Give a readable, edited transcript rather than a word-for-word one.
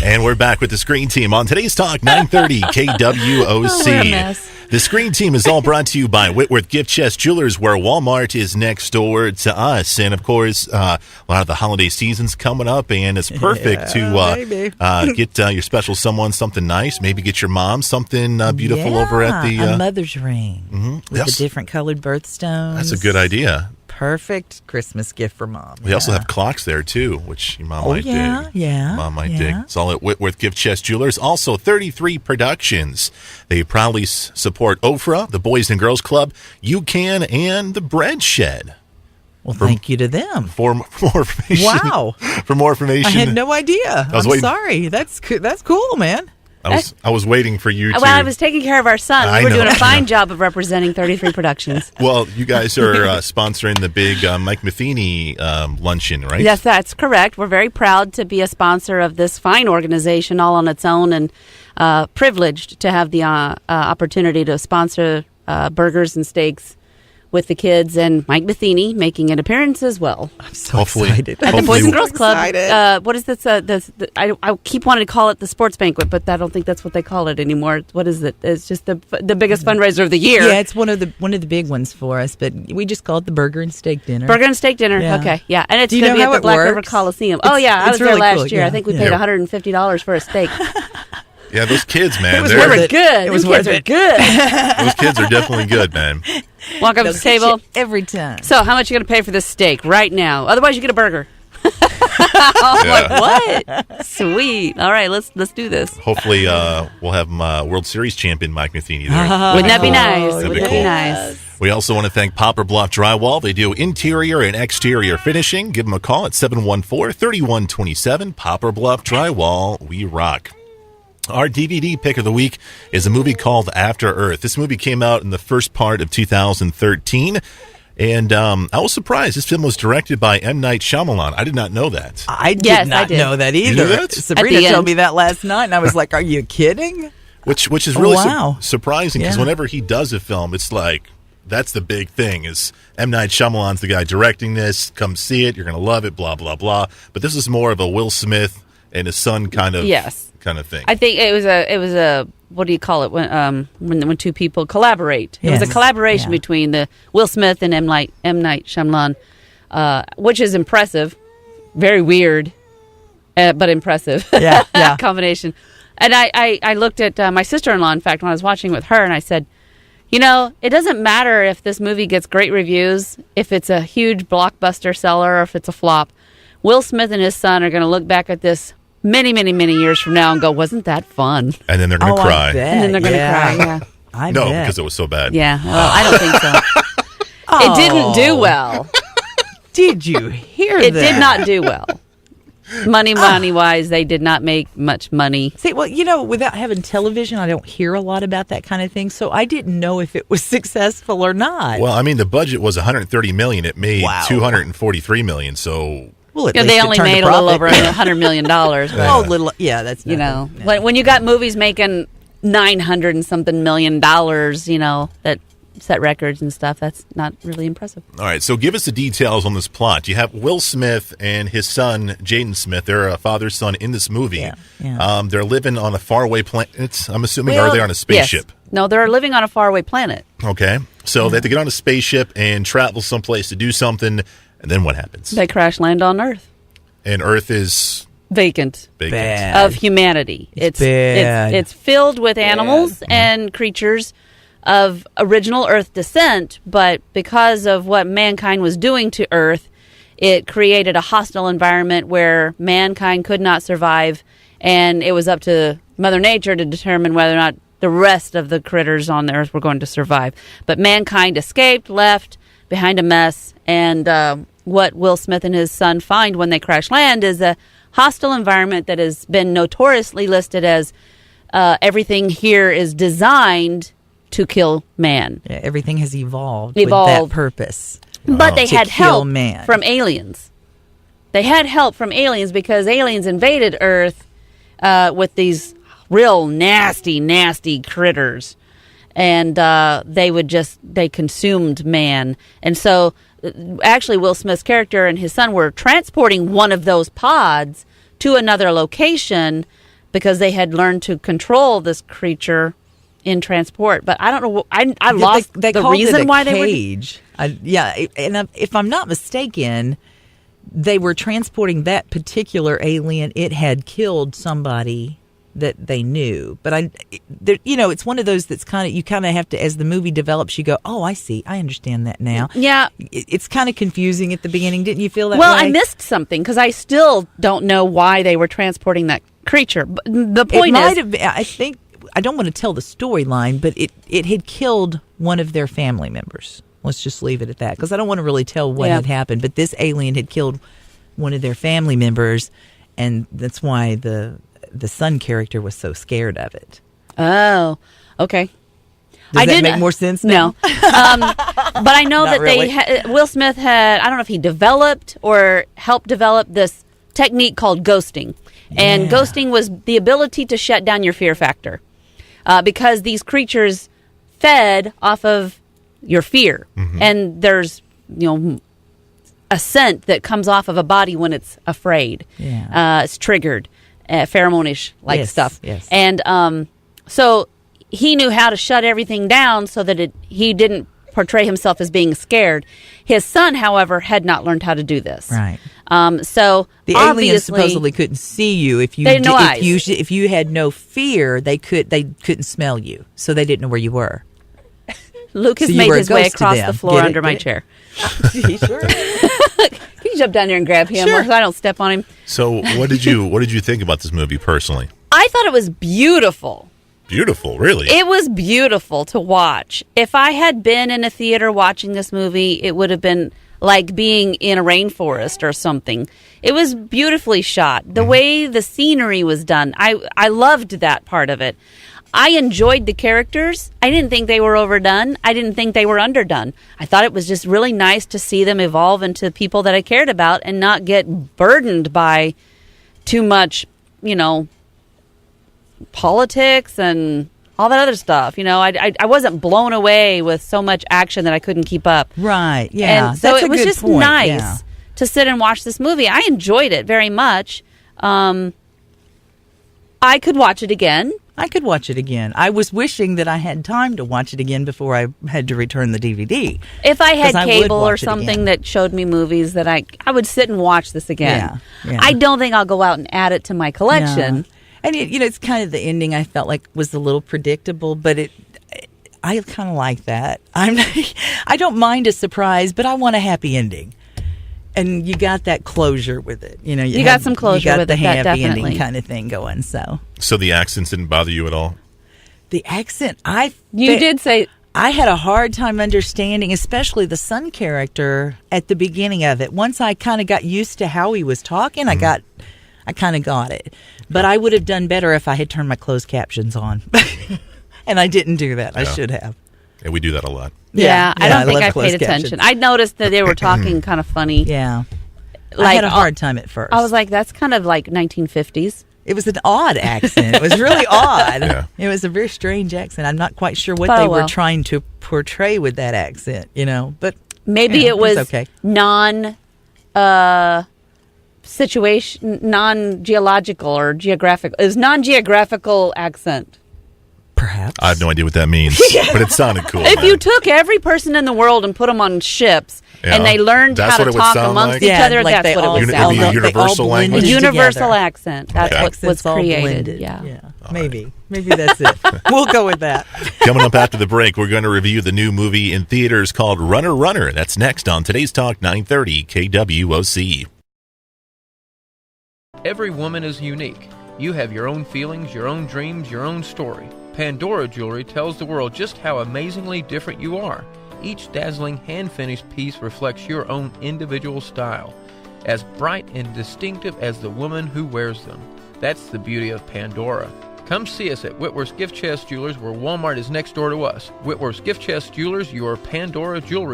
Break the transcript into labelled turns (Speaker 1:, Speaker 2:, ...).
Speaker 1: And we're back with the Screen Team on today's Talk 930 KWOC.
Speaker 2: We're a mess.
Speaker 1: The Screen Team is all brought to you by Whitworth Gift Chest Jewelers, where Walmart is next door to us. And, of course, a lot of the holiday season's coming up, and it's perfect to get your special someone something nice. Maybe get your mom something beautiful over at the...
Speaker 3: a mother's ring with the different colored birthstones.
Speaker 1: That's a good idea.
Speaker 3: Perfect Christmas gift for mom.
Speaker 1: We also have clocks there, too, which your mom might dig. Mom might dig. It's all at Whitworth Gift Chest Jewelers. Also, 33 Productions. They proudly support OFRA, the Boys and Girls Club, UCAN, and the Bread Shed.
Speaker 3: Well, thank you to them.
Speaker 1: For more information.
Speaker 3: Wow.
Speaker 1: For more information.
Speaker 3: I had no idea. I'm sorry. That's cool, man.
Speaker 1: I was waiting for you to...
Speaker 2: Well, I was taking care of our son. We were doing a fine job of representing 33 Productions.
Speaker 1: Well, you guys are sponsoring the big Mike Matheny luncheon, right?
Speaker 2: Yes, that's correct. We're very proud to be a sponsor of this fine organization all on its own, and privileged to have the opportunity to sponsor burgers and steaks with the kids, and Mike Matheny making an appearance as well.
Speaker 3: I'm so excited.
Speaker 2: At the Boys and Girls Club. What is this? I keep wanting to call it the sports banquet, but I don't think that's what they call it anymore. What is it? It's just the biggest fundraiser of the year.
Speaker 3: Yeah, it's one of the big ones for us, but we just call it the Burger and Steak Dinner.
Speaker 2: Burger and Steak Dinner.
Speaker 3: Yeah.
Speaker 2: Okay, yeah, and it's
Speaker 3: Do you
Speaker 2: going to
Speaker 3: know
Speaker 2: be at the
Speaker 3: how it
Speaker 2: Black River
Speaker 3: works?
Speaker 2: Coliseum. I was
Speaker 3: really
Speaker 2: there last
Speaker 3: cool,
Speaker 2: year.
Speaker 3: yeah.
Speaker 2: I think we paid $150 for a steak.
Speaker 1: Yeah, those kids, man.
Speaker 2: We were good. Those kids are good.
Speaker 1: Those kids are definitely good, man.
Speaker 2: Walk up to the table
Speaker 3: every time.
Speaker 2: So, how much are you going to pay for this steak right now? Otherwise, you get a burger. What? Sweet. All right, let's do this.
Speaker 1: Hopefully, we'll have World Series champion Mike Matheny there.
Speaker 2: Wouldn't that be nice?
Speaker 1: That'd
Speaker 2: Wouldn't
Speaker 1: be
Speaker 2: that
Speaker 1: cool.
Speaker 2: be nice?
Speaker 1: We also want to thank Poplar Bluff Drywall. They do interior and exterior finishing. Give them a call at 714-3127. Poplar Bluff Drywall. We rock. Our DVD pick of the week is a movie called After Earth. This movie came out in the first part of 2013, and I was surprised. This film was directed by M. Night Shyamalan. I did not know that.
Speaker 3: I did not know that either.
Speaker 1: You knew that?
Speaker 3: Sabrina told me that last night, and I was like, are you kidding?
Speaker 1: Which is really
Speaker 3: wow.
Speaker 1: surprising, because whenever he does a film, it's like, that's the big thing, is M. Night Shyamalan's the guy directing this. Come see it. You're going to love it, blah, blah, blah. But this is more of a Will Smith and his son kind of thing.
Speaker 2: I think it was a what do you call it when two people collaborate? It was a collaboration between the Will Smith and M. Night Shyamalan, which is impressive, very weird, but impressive. Yeah. Combination. And I looked at my sister-in-law, in fact, when I was watching with her, and I said, it doesn't matter if this movie gets great reviews, if it's a huge blockbuster seller, or if it's a flop. Will Smith and his son are going to look back at this many, many, many years from now and go, wasn't that fun?
Speaker 1: And then they're going to cry.
Speaker 2: And then they're going to cry, yeah.
Speaker 3: I bet.
Speaker 1: Because it was so bad.
Speaker 2: Yeah, well, I don't think so. It didn't do well.
Speaker 3: Did you hear that?
Speaker 2: It did not do well. Money-wise, they did not make much money.
Speaker 3: See, well, without having television, I don't hear a lot about that kind of thing, so I didn't know if it was successful or not.
Speaker 1: Well, I mean, the budget was $130 million. It made $243 million, so...
Speaker 3: Well,
Speaker 2: they only made a little over $100 million. But,
Speaker 3: that's
Speaker 2: when you got movies making $900 and something million, that set records and stuff, that's not really impressive.
Speaker 1: All right, so give us the details on this plot. You have Will Smith and his son, Jaden Smith. They're a father-son in this movie. Yeah. They're living on a faraway planet, I'm assuming, or are they on a spaceship?
Speaker 2: Yes. No, they're living on a faraway planet.
Speaker 1: Okay, so they have to get on a spaceship and travel someplace to do something. And then what happens?
Speaker 2: They crash land on Earth.
Speaker 1: And Earth is
Speaker 2: vacant of humanity. It's filled with animals and creatures of original Earth descent, but because of what mankind was doing to Earth, it created a hostile environment where mankind could not survive, and it was up to Mother Nature to determine whether or not the rest of the critters on the Earth were going to survive. But mankind escaped, left behind a mess, and what Will Smith and his son find when they crash land is a hostile environment that has been notoriously listed as everything here is designed to kill man.
Speaker 3: Yeah, everything has evolved with that purpose.
Speaker 2: But they had help from aliens. They had help from aliens because aliens invaded Earth with these real nasty, nasty critters. And they consumed man. And so actually Will Smith's character and his son were transporting one of those pods to another location because they had learned to control this creature in transport. But I don't know. I lost
Speaker 3: they
Speaker 2: the
Speaker 3: called
Speaker 2: reason
Speaker 3: it a
Speaker 2: why
Speaker 3: cage. And if I'm not mistaken, they were transporting that particular alien. It had killed somebody that they knew. But it's one of those that's you kind of have to, as the movie develops, you go, oh, I see. I understand that now.
Speaker 2: Yeah.
Speaker 3: It's kind of confusing at the beginning. Didn't you feel that
Speaker 2: Well,
Speaker 3: way?
Speaker 2: I missed something because I still don't know why they were transporting that creature. But the point
Speaker 3: I think, I don't want to tell the storyline, but it had killed one of their family members. Let's just leave it at that, because I don't want to really tell what had happened. But this alien had killed one of their family members, and that's why the son character was so scared of it.
Speaker 2: Oh, okay.
Speaker 3: Does that make more sense now?
Speaker 2: No. But I know that
Speaker 3: really.
Speaker 2: Will Smith had, I don't know if he developed or helped develop this technique called ghosting. And ghosting was the ability to shut down your fear factor. Because these creatures fed off of your fear. Mm-hmm. And there's, a scent that comes off of a body when it's afraid. Yeah. It's triggered, pheromone-ish stuff.
Speaker 3: Yes.
Speaker 2: And so he knew how to shut everything down so that he didn't portray himself as being scared. His son, however, had not learned how to do this.
Speaker 3: Right.
Speaker 2: So
Speaker 3: the aliens supposedly couldn't see you if you if you had no fear. They couldn't smell you, so they didn't know where you were.
Speaker 2: Lucas made his way across the floor under my chair.
Speaker 3: He sure is.
Speaker 2: Can you jump down there and grab him so I don't step on him?
Speaker 1: So what did you think about this movie personally?
Speaker 2: I thought it was beautiful.
Speaker 1: Beautiful, really?
Speaker 2: It was beautiful to watch. If I had been in a theater watching this movie, it would have been like being in a rainforest or something. It was beautifully shot. The way the scenery was done, I loved that part of it. I enjoyed the characters. I didn't think they were overdone. I didn't think they were underdone. I thought it was just really nice to see them evolve into people that I cared about and not get burdened by too much, politics and all that other stuff. I wasn't blown away with so much action that I couldn't keep up.
Speaker 3: Right, yeah.
Speaker 2: And so it was just
Speaker 3: point.
Speaker 2: nice to sit and watch this movie. I enjoyed it very much. I could watch it again.
Speaker 3: I was wishing that I had time to watch it again before I had to return the DVD.
Speaker 2: If I had cable or something that showed me movies that I would sit and watch this again. Yeah. I don't think I'll go out and add it to my collection.
Speaker 3: No. And it's kind of the ending I felt like was a little predictable, but I kind of like that. I don't mind a surprise, but I want a happy ending. And you got that closure with it. You
Speaker 2: got some closure with it.
Speaker 3: You got the happy
Speaker 2: definitely.
Speaker 3: ending kind of thing going. So
Speaker 1: the accents didn't bother you at all?
Speaker 3: The accent,
Speaker 2: you did say
Speaker 3: I had a hard time understanding, especially the son character at the beginning of it. Once I kind of got used to how he was talking, I kind of got it. But I would have done better if I had turned my closed captions on. And I didn't do that. I should have.
Speaker 1: Yeah, we do that a lot.
Speaker 2: Yeah, I don't think I paid attention. I noticed that they were talking kind of funny.
Speaker 3: Yeah. I had a hard time at first.
Speaker 2: I was like, that's kind of like 1950s.
Speaker 3: It was an odd accent. It was really odd.
Speaker 1: Yeah.
Speaker 3: It was a very strange accent. I'm not quite sure what they were trying to portray with that accent, but
Speaker 2: maybe it was
Speaker 3: okay.
Speaker 2: non-geological or geographical. It was non-geographical accent.
Speaker 3: Perhaps.
Speaker 1: I have no idea what that means, but it sounded cool.
Speaker 2: If you took every person in the world and put them on ships and they learned how to talk amongst each other, that's what it would sound like.
Speaker 1: Universal language?
Speaker 2: A universal accent. That's what was created.
Speaker 3: Blended. Yeah. Maybe that's it. We'll go with that.
Speaker 1: Coming up after the break, we're going to review the new movie in theaters called Runner Runner. That's next on Today's Talk 930 KWOC.
Speaker 4: Every woman is unique. You have your own feelings, your own dreams, your own story. Pandora Jewelry tells the world just how amazingly different you are. Each dazzling hand-finished piece reflects your own individual style, as bright and distinctive as the woman who wears them. That's the beauty of Pandora. Come see us at Whitworth's Gift Chest Jewelers, where Walmart is next door to us. Whitworth's Gift Chest Jewelers, your Pandora Jewelry